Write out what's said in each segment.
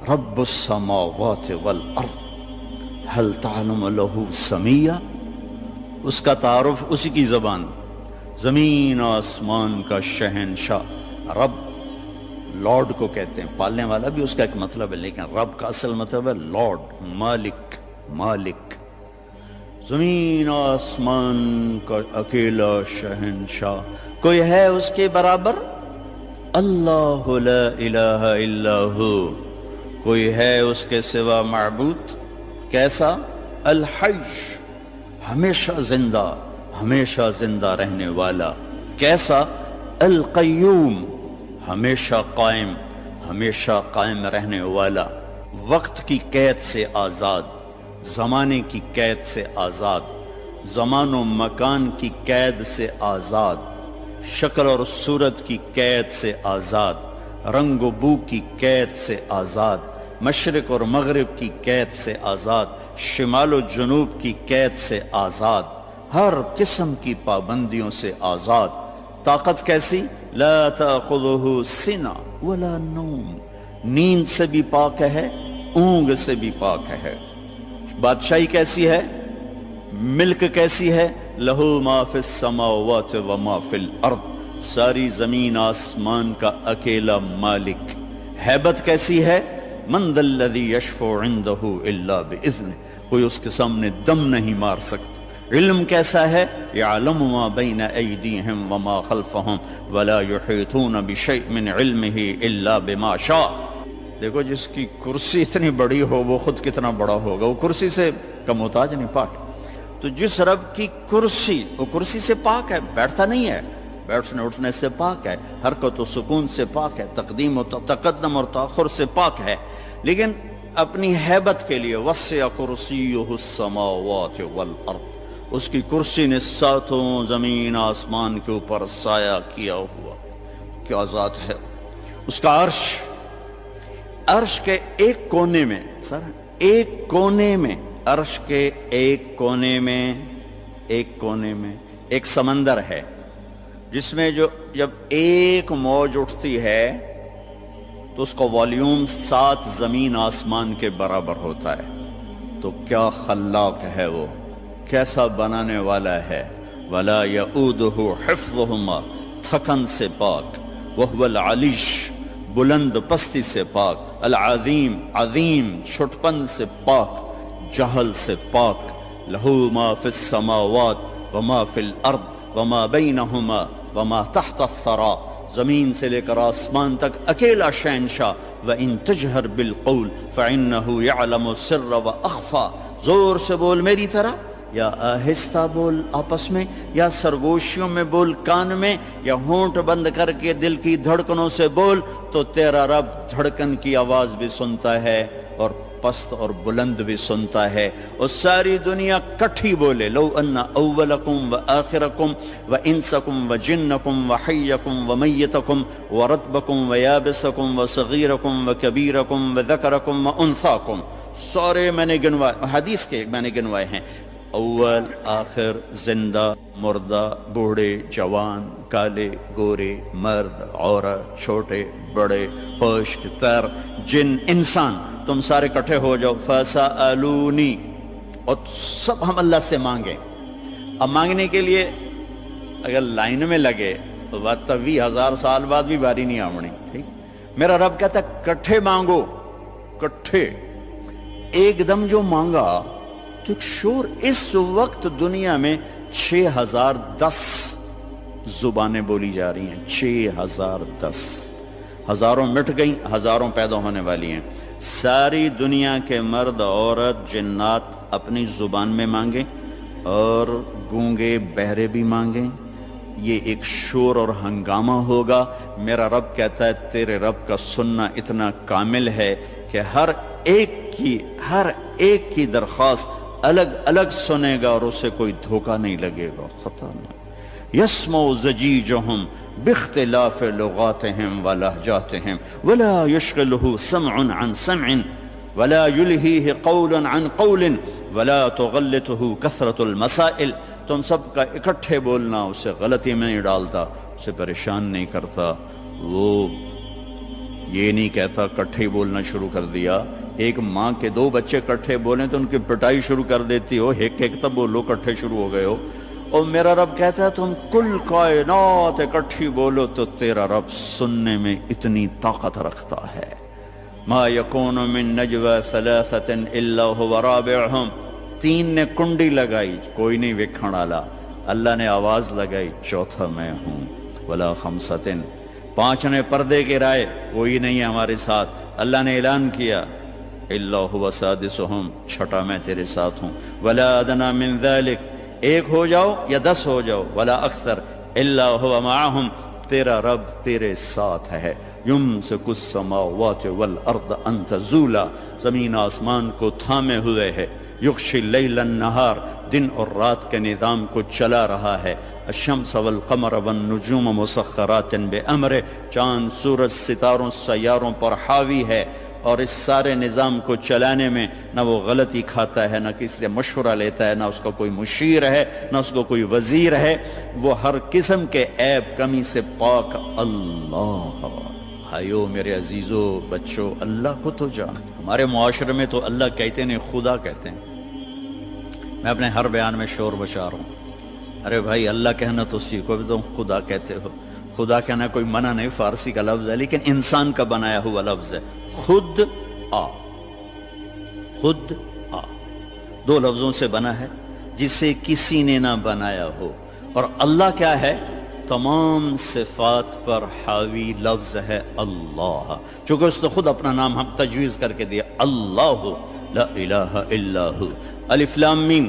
رب السماوات والارض هل تعلم له سمیہ، اس کا تعارف اسی کی زبان، زمین آسمان کا شہنشاہ رب، لارڈ کو کہتے ہیں، پالنے والا بھی اس کا ایک مطلب ہے، لیکن رب کا اصل مطلب ہے لارڈ، مالک، مالک، زمین آسمان کا اکیلا شہنشاہ، کوئی ہے اس کے برابر؟ اللہ لا الہ الا ہو، کوئی ہے اس کے سوا معبود؟ کیسا؟ الحی، ہمیشہ زندہ، ہمیشہ زندہ رہنے والا۔ کیسا؟ القیوم، ہمیشہ قائم، ہمیشہ قائم رہنے والا، وقت کی قید سے آزاد، زمانے کی قید سے آزاد، زمان و مکان کی قید سے آزاد، شکل اور صورت کی قید سے آزاد، رنگ و بو کی قید سے آزاد، مشرق اور مغرب کی قید سے آزاد، شمال و جنوب کی قید سے آزاد، ہر قسم کی پابندیوں سے آزاد۔ طاقت کیسی؟ لا تأخذہ سنہ ولا نوم، نیند سے بھی پاک ہے، اونگ سے بھی پاک ہے۔ بادشاہی کیسی ہے؟ ملک کیسی ہے؟ لہو ما فی السماوات و ما فی الارض، ساری زمین آسمان کا اکیلا مالک۔ ہیبت کیسی ہے؟ من ذا الذی یشفع عندہ الا باذنہ، کوئی اس کے سامنے دم نہیں مار سکتا۔ علم کیسا ہے؟ یعلم ما بین ایدیہم وما خلفہم ولا یحیطون بشیء من علمہ الا بما شاء۔ دیکھو جس کی کرسی اتنی بڑی ہو وہ خود کتنا بڑا ہوگا، وہ کرسی سے کا محتاج نہیں، پاک ہے۔ تو جس رب کی کرسی، وہ کرسی سے پاک ہے، بیٹھتا نہیں ہے، بیٹھنے اٹھنے سے پاک ہے، حرکت و سکون سے پاک ہے، تقدیم و تقدم اور تاخر سے پاک ہے، لیکن اپنی ہیبت کے لیے وسع کرسیہ السماوات والارض، اس کی کرسی نے ساتوں زمین آسمان کے اوپر سایہ کیا ہوا۔ کیا ذات ہے اس کا عرش، عرش کے ایک کونے میں، سر ایک کونے میں، عرش کے ایک کونے میں، ایک کونے میں ایک سمندر ہے، جس میں جب ایک موج اٹھتی ہے تو اس کا والیوم 7 زمین آسمان کے برابر ہوتا ہے۔ تو کیا خلاق ہے وہ، کیسا بنانے والا ہے۔ ولا یؤودہ حفظہما، تھکن سے پاک، وہو العلیش، بلند پستی سے پاک، العظیم، عظیم، چھٹپن سے پاک، جہل سے پاک۔ لہو ما فی السماوات وما فی الارض وما بینہما وما تحت الثری، زمین سے لے کر آسمان تک اکیلا شہنشاہ۔ وَإِن تَجْهَرْ بِالْقَوْلِ فَإِنَّهُ يَعْلَمُ السِّرَّ وَأَخْفَى، زور سے بول میری طرح، یا آہستہ بول آپس میں، یا سرگوشیوں میں بول کان میں، یا ہونٹ بند کر کے دل کی دھڑکنوں سے بول، تو تیرا رب دھڑکن کی آواز بھی سنتا ہے اور پست اور بلند بھی سنتا ہے۔ اور ساری دنیا کٹھی بولے، لو ان اولکم و آخرکم و انسکم و جنکم و حیکم و میتکم و رتبکم و یابسکم و صغیرکم و کبیرکم و ذکرکم و انثاکم، سارے میں نے گنوائے، حدیث کے میں نے گنوائے ہیں، اول آخر، زندہ مردہ، بوڑھے جوان، کالے گورے، مرد عورت، چھوٹے بڑے، خشک تر، جن انسان، تم سارے کٹھے ہو جاؤ، فَسَأَلُونِي، اور سب ہم اللہ سے مانگیں۔ اب مانگنے کے لیے اگر لائن میں لگے تو بات 20,000 سال بعد بھی باری نہیں آمنی، ٹھیک؟ میرا رب کہتا ہے کٹھے مانگو، کٹھے، ایک دم جو مانگا تو ایک شور۔ اس وقت دنیا میں 6010 زبانیں بولی جا رہی ہیں، 6010، ہزاروں مٹ گئیں، ہزاروں پیدا ہونے والی ہیں۔ ساری دنیا کے مرد عورت جنات اپنی زبان میں مانگیں اور گونگے بہرے بھی مانگیں، یہ ایک شور اور ہنگامہ ہوگا۔ میرا رب کہتا ہے تیرے رب کا سننا اتنا کامل ہے کہ ہر ایک کی درخواست الگ الگ سنے گا اور اسے کوئی دھوکہ نہیں لگے گا، خطا نہیں۔ یسمع زجیجہم باختلاف لغاتہم ولہجاتہم ولا یشغلہ سمع عن سمع ولا یلہیہ قول عن قول ولا تغلطہ کثرت المسائل، تم سب کا اکٹھے بولنا اسے غلطی میں نہیں ڈالتا، اسے پریشان نہیں کرتا۔ وہ یہ نہیں کہتا کٹھے ہی بولنا شروع کر دیا. ایک ماں کے دو بچے کٹھے بولیں تو ان کی پٹائی شروع کر دیتی ہو, ایک ایک تب بولو کٹھے شروع ہو گئے ہو. اور میرا رب کہتا ہے تم کل کائنات اکٹھی بولو تو تیرا رب سننے میں اتنی طاقت رکھتا ہے. ما یکون من نجوى ثلاثة الا هو رابعهم, تین نے کنڈی لگائی کوئی نہیں وکھن والا, اللہ نے آواز لگائی چوتھا میں ہوں. ولا خمسة, پانچ نے پردے گرائے کوئی نہیں ہے ہمارے ساتھ, اللہ نے اعلان کیا الا هو سادسهم, چھٹا میں تیرے ساتھ ہوں. ولا ادنى من ذلك, ایک ہو جاؤ یا 10 ہو جاؤ, ولا اکثر الا هو معهم, تیرا رب تیرے ساتھ ہے. یمسک السماوات والارض ان تزولا, زمین آسمان کو تھامے ہوئے ہے. یغشی اللیل النہار, دن اور رات کے نظام کو چلا رہا ہے. الشمس والقمر والنجوم مسخرات بامرہ, چاند سورج ستاروں سیاروں پر حاوی ہے, اور اس سارے نظام کو چلانے میں نہ وہ غلطی کھاتا ہے, نہ کسی سے مشورہ لیتا ہے, نہ اس کا کوئی مشیر ہے, نہ اس کو کوئی وزیر ہے. وہ ہر قسم کے عیب کمی سے پاک اللہ. بھائیو میرے عزیزو بچوں, اللہ کو تو جان. ہمارے معاشرے میں تو اللہ کہتے نہیں خدا کہتے ہیں. میں اپنے ہر بیان میں شور بشار ہوں, ارے بھائی اللہ کہنا تو سیکھو, بھی تم خدا کہتے ہو. خدا کہنا کوئی منع نہیں, فارسی کا لفظ ہے لیکن انسان کا بنایا ہوا لفظ ہے. خود آ, خود آ, دو لفظوں سے بنا ہے جسے کسی نے نہ بنایا ہو. اور اللہ کیا ہے؟ تمام صفات پر حاوی لفظ ہے اللہ, چونکہ اس نے خود اپنا نام ہم تجویز کر کے دیا, اللہ لا الہ الا ہو. الف لام میم,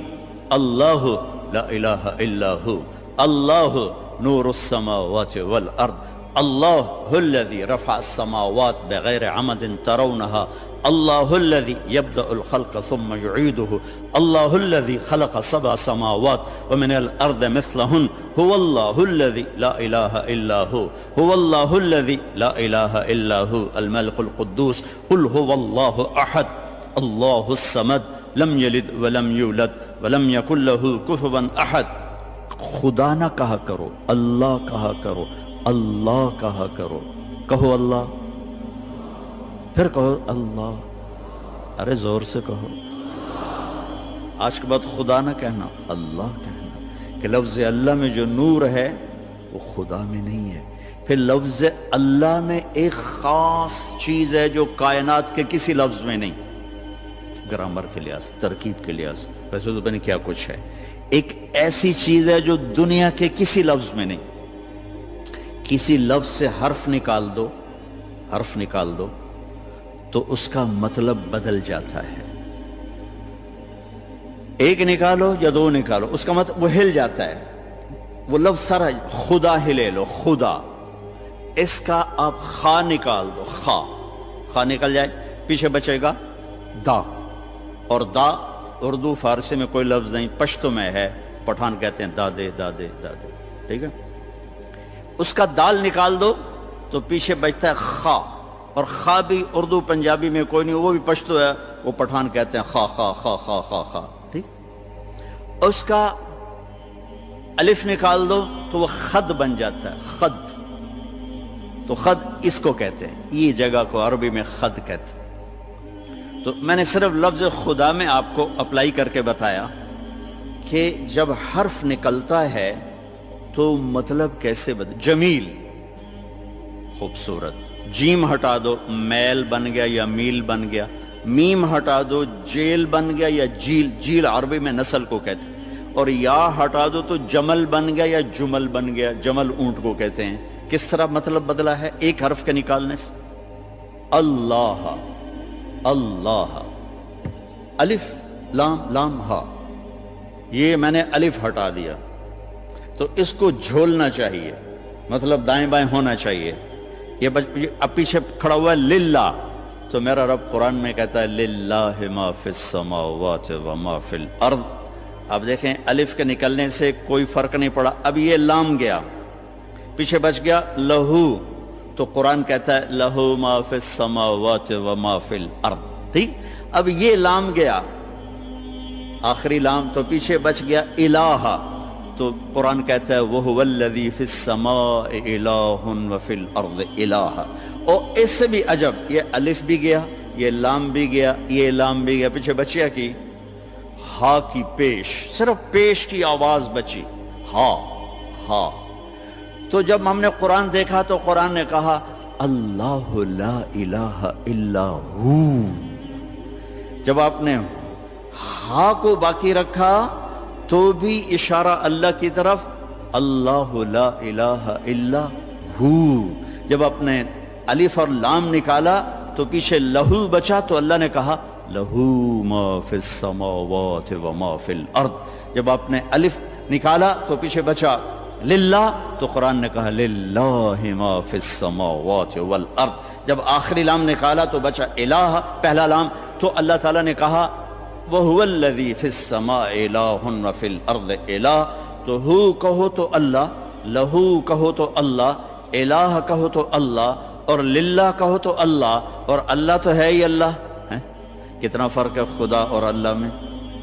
اللہ لا الہ الا ہو. اللہ نور السماوات والارض, اللہ الذي رفع السماوات بغیر عمد ترونها, اللہ الذي يبدأ الخلق ثم يعيده, اللہ الذي خلق 7 سماوات ومن الارض مثلهن, هو الله الذي لا اله الا هو, هو الله الذي لا اله الا هو الملك القدوس. قل هو الله احد الله الصمد لم يلد ولم يولد ولم يكن له كفوا احد. خدا نہ کہا کرو, اللہ کہا کرو, اللہ کہا کرو. کہو اللہ, پھر کہو اللہ, ارے زور سے کہو. آج کے بعد خدا نہ کہنا, اللہ کہنا, کہ لفظ اللہ میں جو نور ہے وہ خدا میں نہیں ہے. پھر لفظ اللہ میں ایک خاص چیز ہے جو کائنات کے کسی لفظ میں نہیں, گرامر کے لحاظ, ترکیب کے لحاظ, ویسے تو پتہ کیا کچھ ہے. ایک ایسی چیز ہے جو دنیا کے کسی لفظ میں نہیں. کسی لفظ سے حرف نکال دو, حرف نکال دو تو اس کا مطلب بدل جاتا ہے. ایک نکالو یا دو نکالو, اس کا مطلب وہ ہل جاتا ہے. وہ لفظ سارا, خدا ہی لے لو, خدا, اس کا آپ خا نکال دو, خا, خا نکل جائے, پیچھے بچے گا دا, اور دا اردو فارسی میں کوئی لفظ نہیں, پشتو میں ہے, پٹھان کہتے ہیں دادے دادے دادے, ٹھیک ہے. اس کا دال نکال دو تو پیچھے بچتا ہے خا, اور خا بھی اردو پنجابی میں کوئی نہیں, وہ بھی پشتو ہے, وہ پٹھان کہتے ہیں خا خا خا خا خا خا, ٹھیک. اس کا الف نکال دو تو وہ خد بن جاتا ہے, خد. تو خد اس کو کہتے ہیں, یہ جگہ کو عربی میں خد کہتے ہیں. تو میں نے صرف لفظ خدا میں آپ کو اپلائی کر کے بتایا کہ جب حرف نکلتا ہے تو مطلب کیسے بدل. جمیل, خوبصورت. جیم ہٹا دو, میل بن گیا یا میل بن گیا. میم ہٹا دو, جیل بن گیا یا جیل, جیل عربی میں نسل کو کہتے ہیں. اور یا ہٹا دو تو جمل بن گیا یا جمل بن گیا, جمل اونٹ کو کہتے ہیں. کس طرح مطلب بدلا ہے ایک حرف کے نکالنے سے. اللہ, اللہ, الف لام لام ہا, یہ میں نے الف ہٹا دیا تو اس کو جھولنا چاہیے, مطلب دائیں بائیں ہونا چاہیے. یہ اب پیچھے کھڑا ہوا ہے للہ, تو میرا رب قرآن میں کہتا ہے للہ ما فی السماوات وما فی الارض. اب دیکھیں الف کے نکلنے سے کوئی فرق نہیں پڑا. اب یہ لام گیا, پیچھے بچ گیا لہو, تو قرآن کہتا ہے لہو ما فی السماوات وما فی الارض, ٹھیک. اب یہ لام گیا, آخری لام, تو پیچھے بچ گیا الہ, تو قرآن کہتا ہے وَهُوَ الَّذِي فِي السَّمَاءِ إِلَٰهٌ وَفِي الْأَرْضِ إِلَٰهٌ. اور اس سے بھی عجب، یہ الف بھی گیا، یہ لام بھی گیا، یہ لام بھی گیا، پیچھے بچیا کی ہا کی پیش، صرف پیش کی آواز بچی، ہا ہا۔ تو جب ہم نے قرآن دیکھا تو قرآن نے کہا اللہ لا الہ الا ہو۔ جب آپ نے ہا کو باقی رکھا تو بھی اشارہ اللہ کی طرف، اللہ لا الہ الا ہو۔ جب آپ نے الف اور لام نکالا تو پیچھے لہو بچا تو اللہ نے کہا لہو ما فی السماوات و ما فی الارض۔ جب آپ نے الف نکالا تو پیچھے بچا للہ تو قرآن نے کہا للہ ما فی السماوات والارض۔ جب آخری لام نکالا تو بچا الہ، پہلا لام، تو اللہ تعالیٰ نے کہا وَهُوَ الَّذِي فِي السَّمَاءِ إِلَٰهٌ وَفِي الْأَرْضِ إِلَٰهٌ۔ تو ہو کہو تو اللہ، لہو کہو تو اللہ، الہ کہو تو اللہ، اور للہ کہو تو اللہ، اور اللہ تو ہے ہی اللہ ہے۔ کتنا فرق ہے خدا اور اللہ میں۔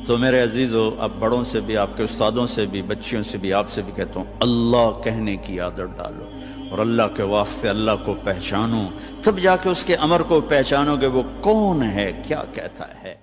تو میرے عزیزو، اب بڑوں سے بھی، آپ کے استادوں سے بھی، بچیوں سے بھی، آپ سے بھی کہتا ہوں، اللہ کہنے کی عادت ڈالو اور اللہ کے واسطے اللہ کو پہچانو، تب جا کے اس کے امر کو پہچانو گے وہ کون ہے، کیا کہتا ہے۔